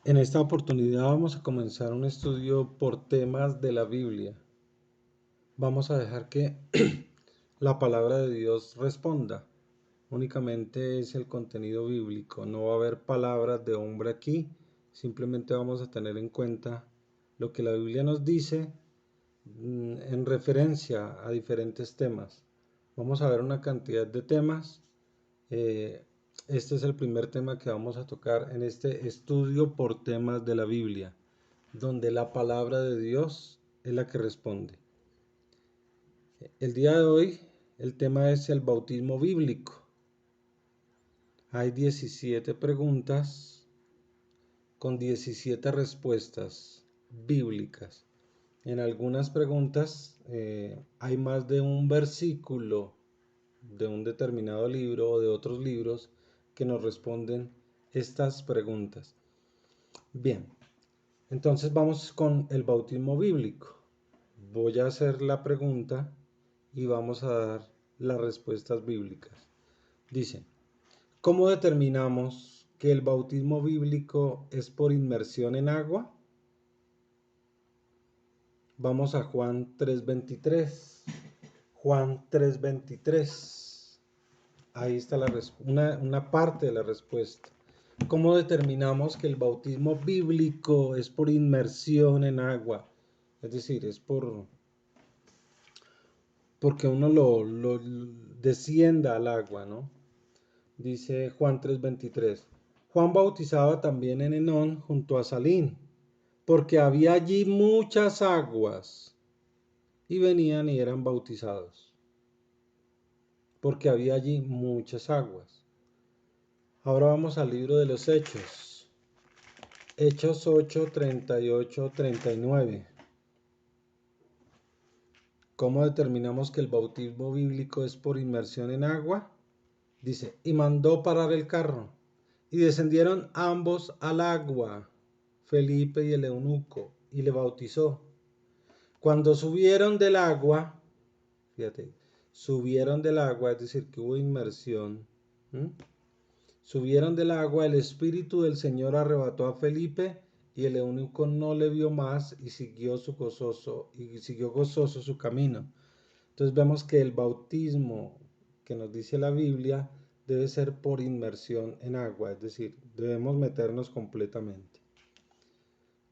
En esta oportunidad vamos a comenzar un estudio por temas de la Biblia. Vamos a dejar que la palabra de Dios responda. Únicamente es el contenido bíblico. No va a haber palabras de hombre aquí. Simplemente vamos a tener en cuenta lo que la Biblia nos dice en referencia a diferentes temas. Vamos a ver una cantidad de temas. Eh, este es el primer tema que vamos a tocar en este estudio por temas de la Biblia, donde la palabra de Dios es la que responde. El día de hoy el tema es el bautismo bíblico. Hay 17 preguntas con 17 respuestas bíblicas. En algunas preguntas hay más de un versículo de un determinado libro o de otros libros que nos responden estas preguntas. Bien, entonces vamos con el bautismo bíblico. Voy a hacer la pregunta y vamos a dar las respuestas bíblicas. Dice, ¿cómo determinamos que el bautismo bíblico es por inmersión en agua? Vamos a Juan 3:23. Juan 3:23. Ahí está una parte de la respuesta. ¿Cómo determinamos que el bautismo bíblico es por inmersión en agua? Es decir, es porque uno lo descienda al agua, ¿no? Dice Juan 3:23. Juan bautizaba también en Enón junto a Salín, porque había allí muchas aguas, y venían y eran bautizados, porque había allí muchas aguas. Ahora vamos al libro de los Hechos. Hechos 8, 38, 39. ¿Cómo determinamos que el bautismo bíblico es por inmersión en agua? Dice, y mandó parar el carro, y descendieron ambos al agua, Felipe y el eunuco, y le bautizó. Cuando subieron del agua, fíjate, subieron del agua, es decir, que hubo inmersión. Subieron del agua, el Espíritu del Señor arrebató a Felipe, y el eunuco no le vio más y siguió gozoso su camino. Entonces vemos que el bautismo que nos dice la Biblia debe ser por inmersión en agua, es decir, debemos meternos completamente.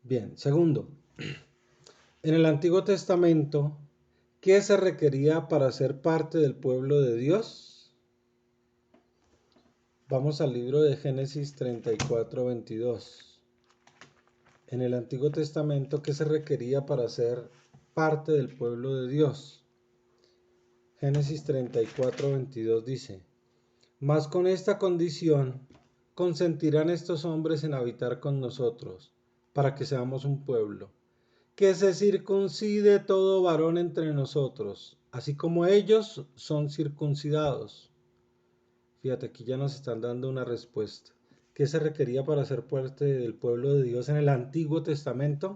Bien, segundo, en el Antiguo Testamento, ¿qué se requería para ser parte del pueblo de Dios? Vamos al libro de Génesis 34:22. En el Antiguo Testamento, ¿qué se requería para ser parte del pueblo de Dios? Génesis 34:22 dice, mas con esta condición consentirán estos hombres en habitar con nosotros, para que seamos un pueblo, que se circuncide todo varón entre nosotros, así como ellos son circuncidados. Fíjate, aquí ya nos están dando una respuesta. ¿Qué se requería para ser parte del pueblo de Dios en el Antiguo Testamento?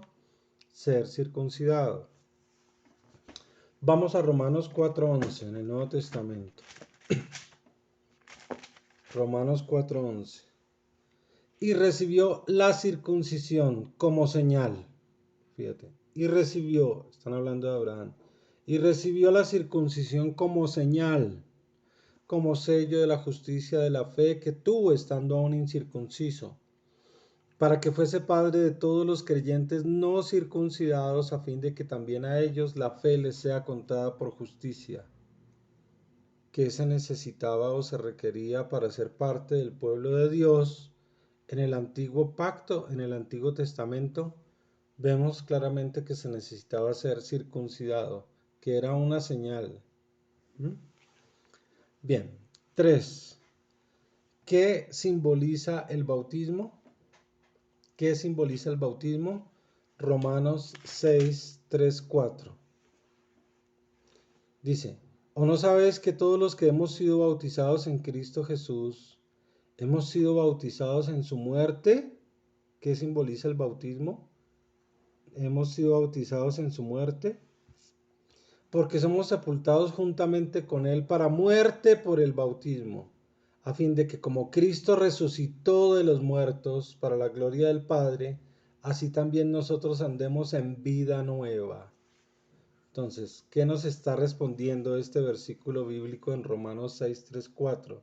Ser circuncidado. Vamos a Romanos 4:11 en el Nuevo Testamento. Romanos 4:11. Y recibió la circuncisión como señal. Fíjate. Y recibió, están hablando de Abraham. Y recibió la circuncisión como señal, como sello de la justicia de la fe que tuvo estando aún incircunciso, para que fuese padre de todos los creyentes no circuncidados, a fin de que también a ellos la fe les sea contada por justicia. ¿Qué se necesitaba o se requería para ser parte del pueblo de Dios? En el antiguo pacto, en el Antiguo Testamento, vemos claramente que se necesitaba ser circuncidado, que era una señal. Bien, 3. ¿Qué simboliza el bautismo? ¿Qué simboliza el bautismo? Romanos 6, 3, 4. Dice, ¿o no sabes que todos los que hemos sido bautizados en Cristo Jesús, hemos sido bautizados en su muerte? ¿Qué simboliza el bautismo? Hemos sido bautizados en su muerte, porque somos sepultados juntamente con él para muerte por el bautismo, a fin de que como Cristo resucitó de los muertos para la gloria del Padre, así también nosotros andemos en vida nueva. Entonces, ¿qué nos está respondiendo este versículo bíblico en Romanos 6, 3, 4?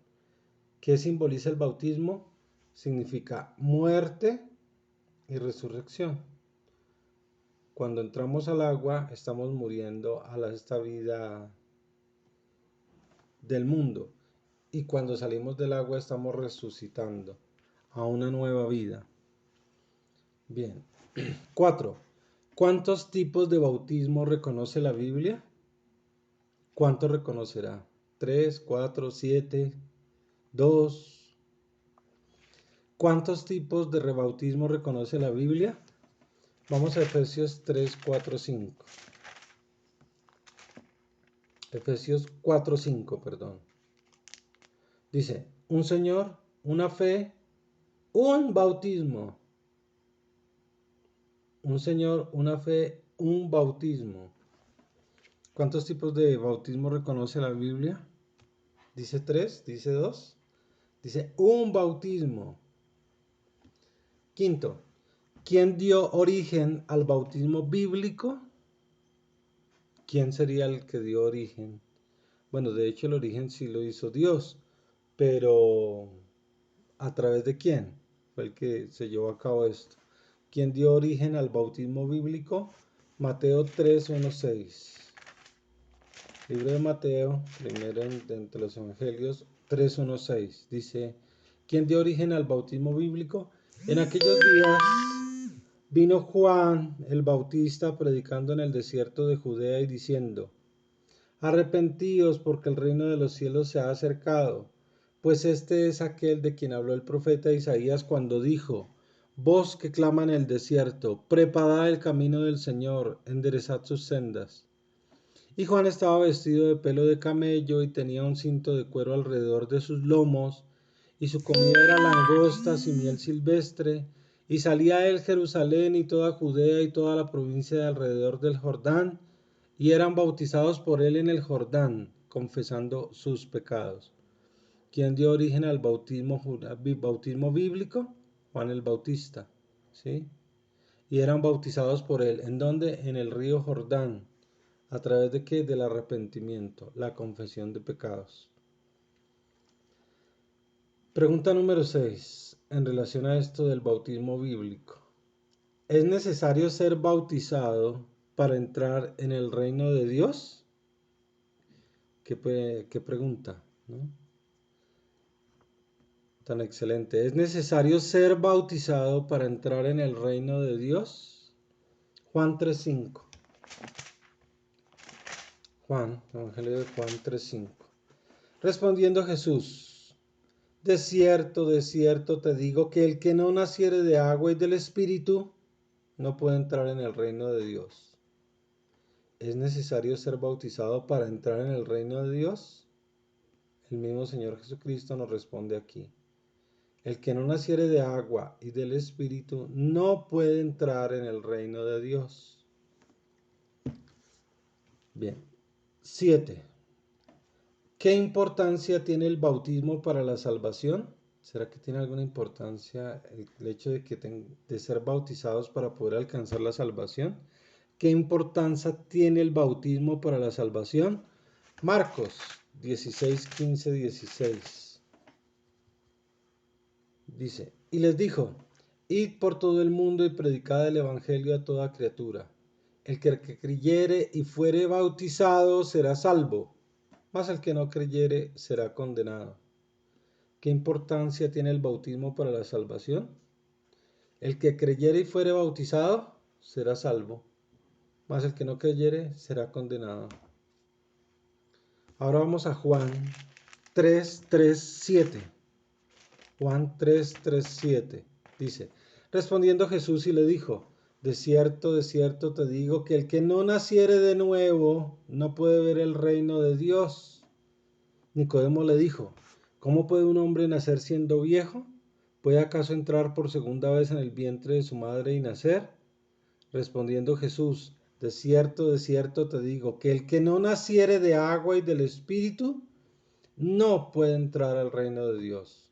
¿Qué simboliza el bautismo? Significa muerte y resurrección. Cuando entramos al agua, estamos muriendo a esta vida del mundo. Y cuando salimos del agua, estamos resucitando a una nueva vida. Bien. 4. ¿Cuántos tipos de bautismo reconoce la Biblia? ¿Cuántos reconocerá? 3, 4, 7, 2. ¿Cuántos tipos de rebautismo reconoce la Biblia? Vamos a Efesios 3, 4, 5. Efesios 4, 5, perdón. Dice, un Señor, una fe, un bautismo. Un Señor, una fe, un bautismo. ¿Cuántos tipos de bautismo reconoce la Biblia? Dice 3, dice 2. Dice un bautismo. Quinto, ¿quién dio origen al bautismo bíblico? ¿Quién sería el que dio origen? Bueno, de hecho el origen sí lo hizo Dios, pero ¿a través de quién fue el que se llevó a cabo esto? ¿Quién dio origen al bautismo bíblico? Mateo 3, 1, 6. Libro de Mateo, primero entre los evangelios, 3, 1, 6. Dice, ¿quién dio origen al bautismo bíblico? En aquellos días vino Juan el Bautista predicando en el desierto de Judea y diciendo, arrepentíos porque el reino de los cielos se ha acercado, pues este es aquel de quien habló el profeta Isaías cuando dijo, voz que clama en el desierto, preparad el camino del Señor, enderezad sus sendas. Y Juan estaba vestido de pelo de camello y tenía un cinto de cuero alrededor de sus lomos, y su comida era langostas y miel silvestre, y salía a él Jerusalén y toda Judea y toda la provincia de alrededor del Jordán, y eran bautizados por él en el Jordán, confesando sus pecados. ¿Quién dio origen al bautismo bíblico? Juan el Bautista, ¿sí? Y eran bautizados por él. ¿En dónde? En el río Jordán. ¿A través de qué? Del arrepentimiento, la confesión de pecados. Pregunta número 6, en relación a esto del bautismo bíblico. ¿Es necesario ser bautizado para entrar en el reino de Dios? ¿Qué pregunta, ¿no? Tan excelente. ¿Es necesario ser bautizado para entrar en el reino de Dios? Juan 3:5. Juan, Evangelio de Juan 3:5. Respondiendo Jesús, de cierto te digo que el que no naciere de agua y del Espíritu no puede entrar en el reino de Dios. ¿Es necesario ser bautizado para entrar en el reino de Dios? El mismo Señor Jesucristo nos responde aquí. El que no naciere de agua y del Espíritu no puede entrar en el reino de Dios. Bien. 7. ¿Qué importancia tiene el bautismo para la salvación? ¿Será que tiene alguna importancia el hecho de ser bautizados para poder alcanzar la salvación? ¿Qué importancia tiene el bautismo para la salvación? Marcos 16, 15, 16. Dice, y les dijo, id por todo el mundo y predicad el evangelio a toda criatura. El que creyere y fuere bautizado será salvo, mas el que no creyere será condenado. ¿Qué importancia tiene el bautismo para la salvación? El que creyere y fuere bautizado será salvo, mas el que no creyere será condenado. Ahora vamos a Juan 3:7. Juan 3:7 dice, respondiendo Jesús y le dijo, de cierto te digo que el que no naciere de nuevo no puede ver el reino de Dios. Nicodemo le dijo, ¿cómo puede un hombre nacer siendo viejo? ¿Puede acaso entrar por segunda vez en el vientre de su madre y nacer? Respondiendo Jesús, de cierto te digo que el que no naciere de agua y del Espíritu no puede entrar al reino de Dios.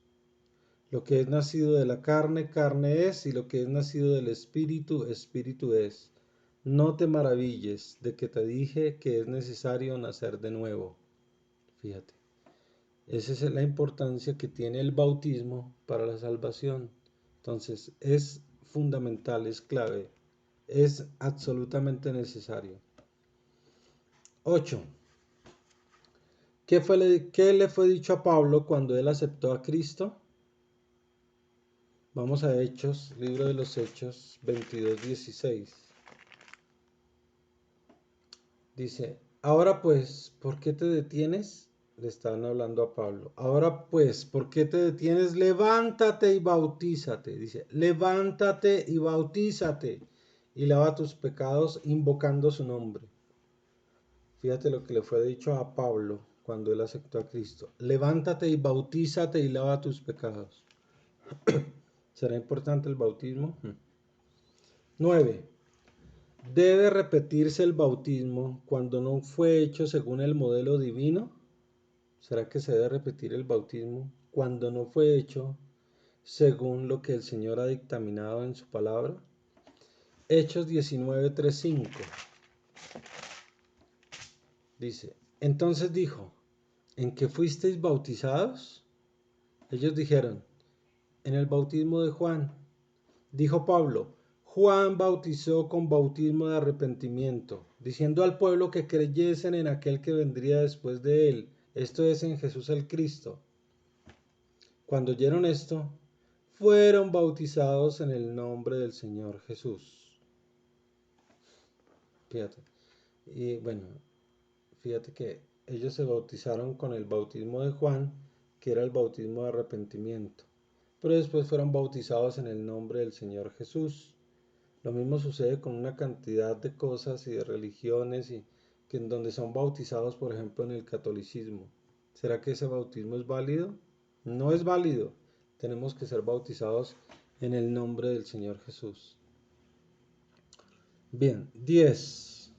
Lo que es nacido de la carne, carne es, y lo que es nacido del espíritu, espíritu es. No te maravilles de que te dije que es necesario nacer de nuevo. Fíjate, esa es la importancia que tiene el bautismo para la salvación. Entonces, es fundamental, es clave, es absolutamente necesario. 8. ¿Qué le fue dicho a Pablo cuando él aceptó a Cristo? Vamos a Hechos, libro de los Hechos 22:16. Dice, ahora pues, ¿por qué te detienes? Le estaban hablando a Pablo. Ahora pues, ¿por qué te detienes? Levántate y bautízate. Dice, levántate y bautízate y lava tus pecados invocando su nombre. Fíjate lo que le fue dicho a Pablo cuando él aceptó a Cristo. Levántate y bautízate y lava tus pecados. ¿Será importante el bautismo? 9. ¿Debe repetirse el bautismo cuando no fue hecho según el modelo divino? ¿Será que se debe repetir el bautismo cuando no fue hecho según lo que el Señor ha dictaminado en su palabra? Hechos 19:3-5 dice, entonces dijo, ¿en qué fuisteis bautizados? Ellos dijeron, en el bautismo de Juan. Dijo Pablo, Juan bautizó con bautismo de arrepentimiento, diciendo al pueblo que creyesen en aquel que vendría después de él, esto es en Jesús el Cristo. Cuando oyeron esto, fueron bautizados en el nombre del Señor Jesús. Fíjate. Y bueno, fíjate que ellos se bautizaron con el bautismo de Juan, que era el bautismo de arrepentimiento, pero después fueron bautizados en el nombre del Señor Jesús. Lo mismo sucede con una cantidad de cosas y de religiones y que en donde son bautizados, por ejemplo, en el catolicismo. ¿Será que ese bautismo es válido? No es válido. Tenemos que ser bautizados en el nombre del Señor Jesús. Bien, 10.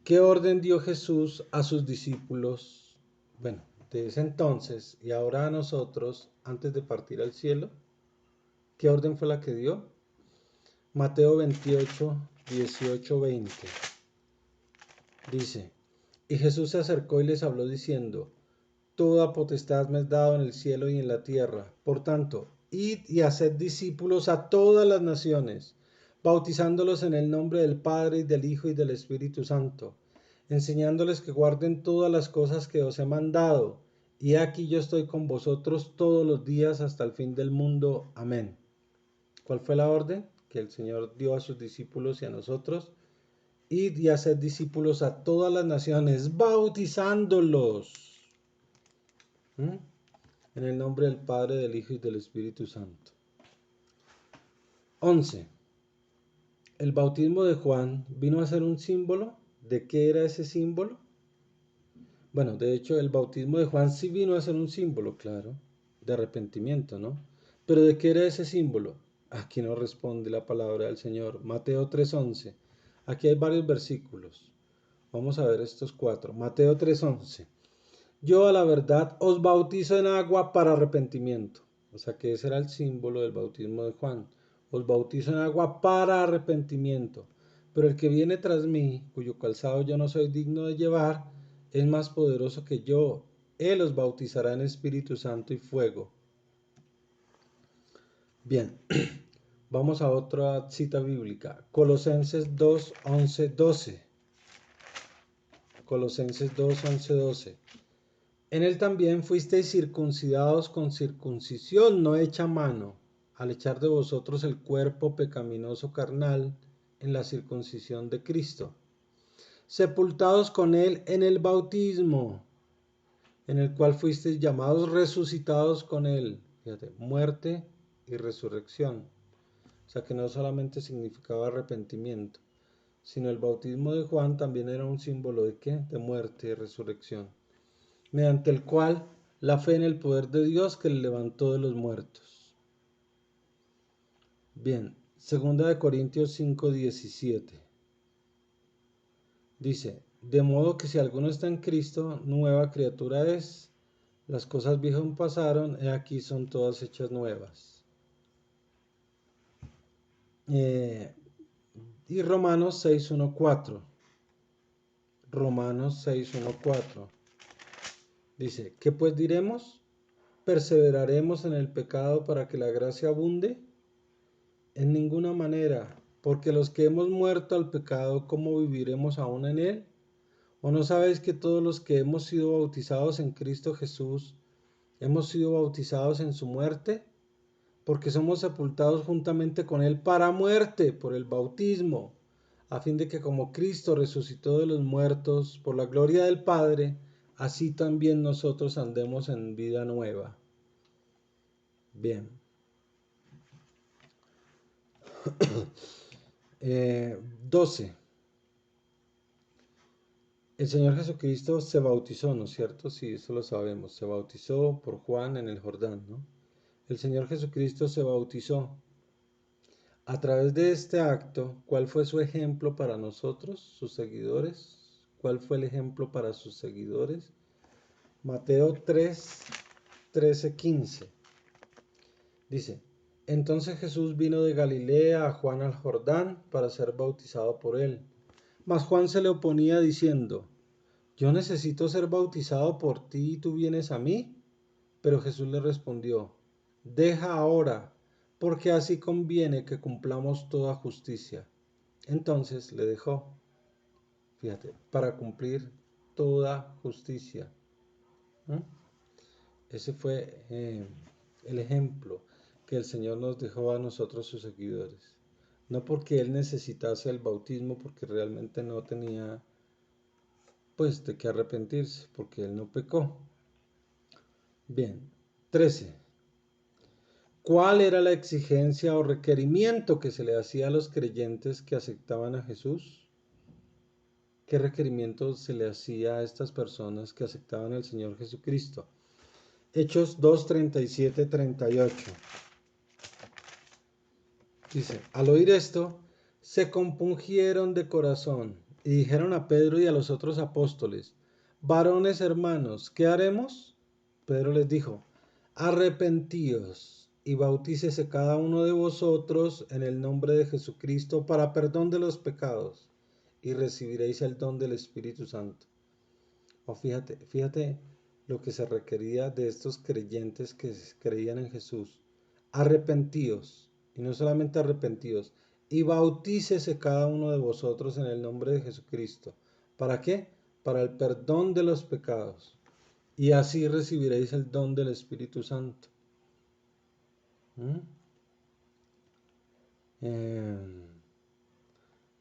¿Qué orden dio Jesús a sus discípulos? Bueno, de ese entonces y ahora a nosotros antes de partir al cielo. ¿Qué orden fue la que dio? Mateo 28:18-20. Dice, y Jesús se acercó y les habló diciendo, toda potestad me es dado en el cielo y en la tierra. Por tanto, id y haced discípulos a todas las naciones, bautizándolos en el nombre del Padre y del Hijo y del Espíritu Santo, enseñándoles que guarden todas las cosas que os he mandado. Y aquí yo estoy con vosotros todos los días hasta el fin del mundo. Amén. ¿Cuál fue la orden que el Señor dio a sus discípulos y a nosotros? Id y haced discípulos a todas las naciones, bautizándolos en el nombre del Padre, del Hijo y del Espíritu Santo. 11. El bautismo de Juan vino a ser un símbolo. ¿De qué era ese símbolo? Bueno, de hecho, el bautismo de Juan sí vino a ser un símbolo, claro, de arrepentimiento, ¿no? Pero ¿de qué era ese símbolo? Aquí nos responde la palabra del Señor. Mateo 3:11. Aquí hay varios versículos. Vamos a ver estos 4. Mateo 3:11. Yo a la verdad os bautizo en agua para arrepentimiento. O sea que ese era el símbolo del bautismo de Juan. Os bautizo en agua para arrepentimiento. Pero el que viene tras mí, cuyo calzado yo no soy digno de llevar, es más poderoso que yo. Él os bautizará en Espíritu Santo y fuego. Bien, vamos a otra cita bíblica. Colosenses 2:11-12. Colosenses 2:11-12. En él también fuisteis circuncidados con circuncisión no hecha a mano, al echar de vosotros el cuerpo pecaminoso carnal en la circuncisión de Cristo, sepultados con él en el bautismo, en el cual fuisteis llamados resucitados con él. Fíjate, muerte y resurrección. O sea que no solamente significaba arrepentimiento, sino el bautismo de Juan también era un símbolo de ¿qué? De muerte y resurrección, mediante el cual la fe en el poder de Dios que le levantó de los muertos. Bien, 2 Corintios 5:17. Dice, De modo que si alguno está en Cristo, nueva criatura es. Las cosas viejas pasaron, y aquí son todas hechas nuevas. Y Romanos 6:1-4. Romanos 6:1-4. Dice, ¿qué pues diremos? ¿Perseveraremos en el pecado para que la gracia abunde? En ninguna manera, porque los que hemos muerto al pecado, ¿cómo viviremos aún en él? ¿O no sabéis que todos los que hemos sido bautizados en Cristo Jesús, hemos sido bautizados en su muerte? Porque somos sepultados juntamente con él para muerte por el bautismo, a fin de que como Cristo resucitó de los muertos por la gloria del Padre, así también nosotros andemos en vida nueva. Bien. 12. El Señor Jesucristo se bautizó, ¿no es cierto? Sí, eso lo sabemos. Se bautizó por Juan en el Jordán, ¿no? El Señor Jesucristo se bautizó. A través de este acto, ¿cuál fue su ejemplo para nosotros, sus seguidores? ¿Cuál fue el ejemplo para sus seguidores? Mateo 3, 13, 15. Dice, entonces Jesús vino de Galilea a Juan al Jordán para ser bautizado por él. Mas Juan se le oponía diciendo, yo necesito ser bautizado por ti y tú vienes a mí. Pero Jesús le respondió, deja ahora, porque así conviene que cumplamos toda justicia. Entonces le dejó, fíjate, para cumplir toda justicia. ¿Mm? Ese fue el ejemplo que el Señor nos dejó a nosotros, sus seguidores. No porque Él necesitase el bautismo, porque realmente no tenía pues de qué arrepentirse, porque Él no pecó. Bien, 13. ¿Cuál era la exigencia o requerimiento que se le hacía a los creyentes que aceptaban a Jesús? ¿Qué requerimiento se le hacía a estas personas que aceptaban al Señor Jesucristo? Hechos 2:37-38. Dice, al oír esto, se compungieron de corazón y dijeron a Pedro y a los otros apóstoles, varones hermanos, ¿qué haremos? Pedro les dijo, arrepentíos y bautícese cada uno de vosotros en el nombre de Jesucristo para perdón de los pecados y recibiréis el don del Espíritu Santo. Fíjate lo que se requería de estos creyentes que creían en Jesús. Arrepentíos, y no solamente arrepentíos, y bautícese cada uno de vosotros en el nombre de Jesucristo. ¿Para qué? Para el perdón de los pecados. Y así recibiréis el don del Espíritu Santo. ¿Mm?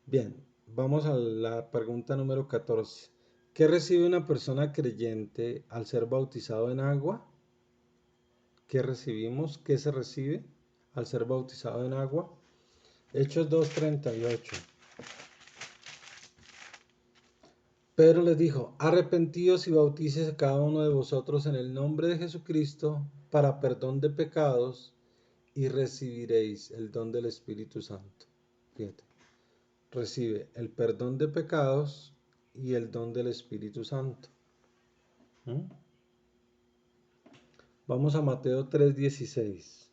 Bien, vamos a la pregunta número 14. ¿Qué recibe una persona creyente al ser bautizado en agua? ¿Qué recibimos? ¿Qué se recibe al ser bautizado en agua? Hechos 2:38. Pedro les dijo, arrepentíos y bautícese cada uno de vosotros en el nombre de Jesucristo para perdón de pecados y recibiréis el don del Espíritu Santo. Fíjate, recibe el perdón de pecados y el don del Espíritu Santo. ¿Mm? Vamos a Mateo 3:16.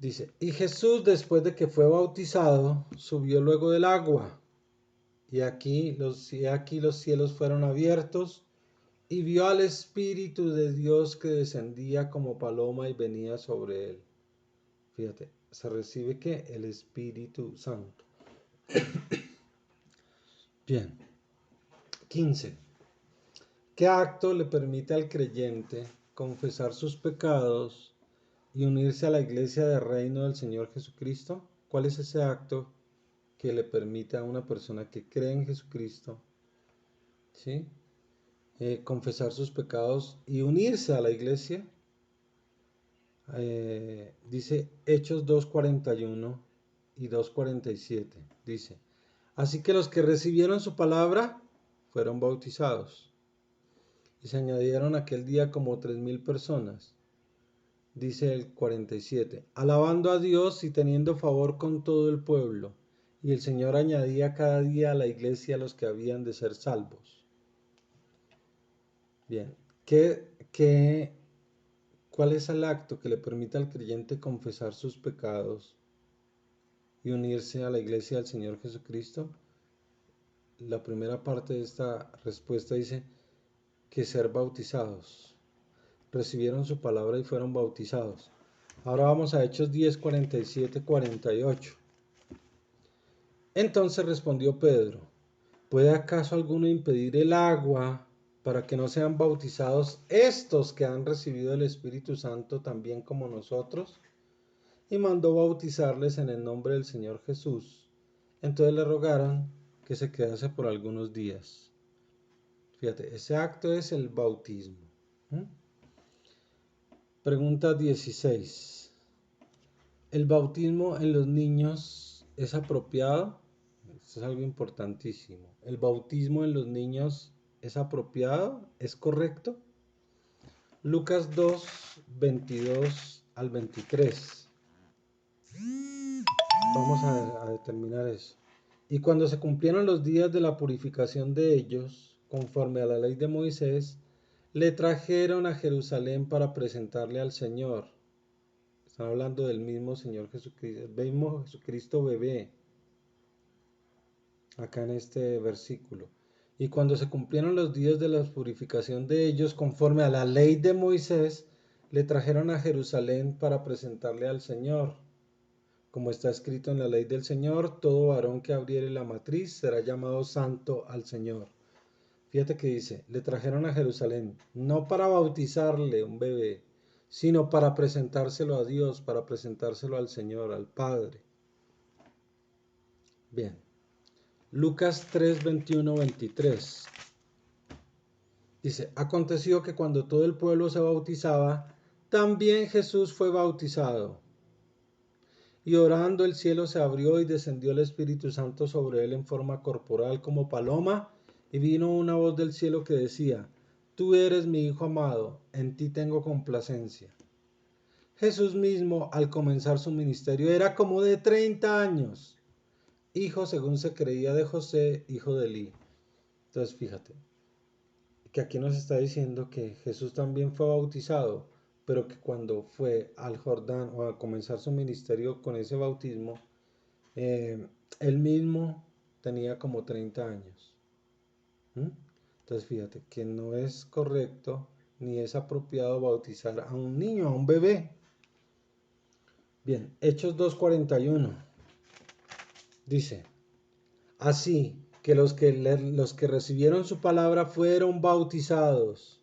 Dice, y Jesús después de que fue bautizado, subió luego del agua. Y aquí los cielos fueron abiertos y vio al Espíritu de Dios que descendía como paloma y venía sobre él. Fíjate, se recibe que el Espíritu Santo. Bien, 15. ¿Qué acto le permite al creyente confesar sus pecados y unirse a la iglesia del reino del Señor Jesucristo? ¿Cuál es ese acto que le permite a una persona que cree en Jesucristo, ¿sí? Confesar sus pecados y unirse a la iglesia? Dice Hechos 2:41 y 2:47. Dice, así que los que recibieron su palabra fueron bautizados y se añadieron aquel día como 3,000 personas. Dice el 47, alabando a Dios y teniendo favor con todo el pueblo. y el Señor añadía cada día a la iglesia a los que habían de ser salvos. Bien, ¿cuál es el acto que le permite al creyente confesar sus pecados y unirse a la iglesia del Señor Jesucristo? La primera parte de esta respuesta dice que ser bautizados. Recibieron su palabra y fueron bautizados. Ahora vamos a Hechos 10, 47, 48. Entonces respondió Pedro: ¿puede acaso alguno impedir el agua para que no sean bautizados estos que han recibido el Espíritu Santo también como nosotros? Y mandó bautizarles en el nombre del Señor Jesús. Entonces le rogaron que se quedase por algunos días. Fíjate, ese acto es el bautismo. ¿Mm? Pregunta 16. ¿El bautismo en los niños es apropiado? Esto es algo importantísimo. ¿El bautismo en los niños es apropiado? ¿Es correcto? Lucas 2, 22 al 23. Vamos a determinar eso. Y cuando se cumplieron los días de la purificación de ellos, conforme a la ley de Moisés, le trajeron a Jerusalén para presentarle al Señor. Están hablando del mismo Señor Jesucristo, el mismo Jesucristo bebé, acá en este versículo. Y cuando se cumplieron los días de la purificación de ellos, conforme a la ley de Moisés, le trajeron a Jerusalén para presentarle al Señor. Como está escrito en la ley del Señor, todo varón que abriere la matriz será llamado santo al Señor. Fíjate que dice, le trajeron a Jerusalén, no para bautizarle un bebé, sino para presentárselo a Dios, para presentárselo al Señor, al Padre. Bien, Lucas 3, 21, 23. Dice, aconteció que cuando todo el pueblo se bautizaba, también Jesús fue bautizado. Y orando el cielo se abrió y descendió el Espíritu Santo sobre él en forma corporal como paloma, y vino una voz del cielo que decía, tú eres mi Hijo amado, en ti tengo complacencia. Jesús mismo, al comenzar su ministerio, era como de 30 años, hijo según se creía de José, hijo de Elí. Entonces fíjate, que aquí nos está diciendo que Jesús también fue bautizado, pero que cuando fue al Jordán o a comenzar su ministerio con ese bautismo, él mismo tenía como 30 años. ¿Mm? Entonces fíjate que no es correcto ni es apropiado bautizar a un niño, a un bebé. Bien, Hechos 2:41 dice, así que los que recibieron su palabra fueron bautizados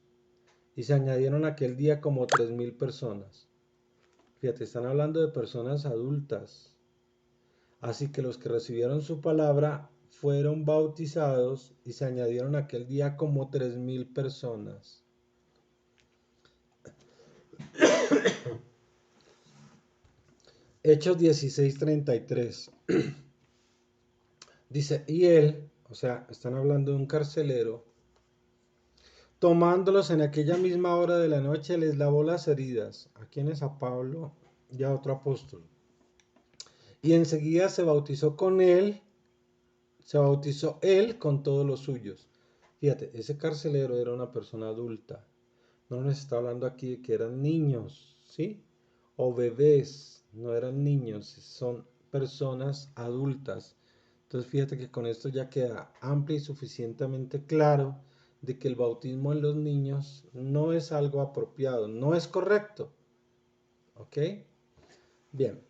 y se añadieron aquel día como 3,000 personas. Fíjate, están hablando de personas adultas. Así que los que recibieron su palabra fueron bautizados y se añadieron aquel día como 3,000 personas. Hechos 16:33. Dice, y él, o sea, están hablando de un carcelero, tomándolos en aquella misma hora de la noche, les lavó las heridas. ¿A quién es? A Pablo y a otro apóstol. Y enseguida se bautizó con todos los suyos. Fíjate, ese carcelero era una persona adulta. No nos está hablando aquí de que eran niños, ¿sí? O bebés, no eran niños, son personas adultas. Entonces fíjate que con esto ya queda amplio y suficientemente claro de que el bautismo en los niños no es algo apropiado, no es correcto. ¿Ok? Bien.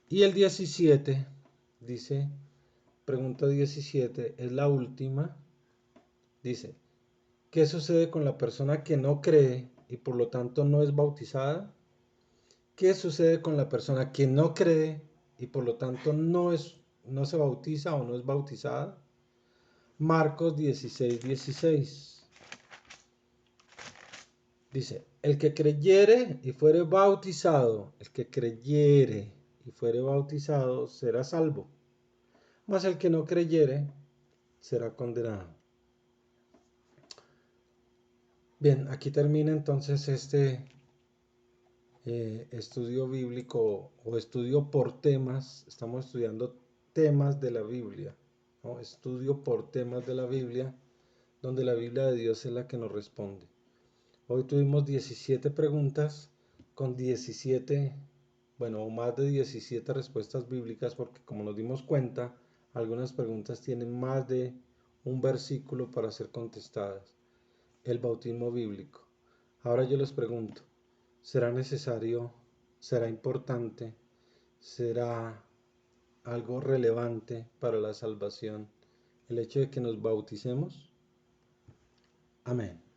Y el 17 dice, pregunta 17, es la última. Dice, ¿qué sucede con la persona que no cree y por lo tanto no es bautizada? ¿Qué sucede con la persona que no cree y por lo tanto no se bautiza o no es bautizada? Marcos 16:16 dice, el que creyere y fuere bautizado, el que creyere y fuere bautizado será salvo, mas el que no creyere será condenado. Bien, aquí termina entonces este estudio bíblico o estudio por temas. Estamos estudiando temas de la Biblia, ¿no? Estudio por temas de la Biblia, donde la Biblia de Dios es la que nos responde. Hoy tuvimos 17 preguntas con 17, bueno, o más de 17 respuestas bíblicas, porque como nos dimos cuenta, algunas preguntas tienen más de un versículo para ser contestadas. El bautismo bíblico. Ahora yo les pregunto, ¿será necesario? ¿Será importante? ¿Será algo relevante para la salvación el hecho de que nos bauticemos? Amén.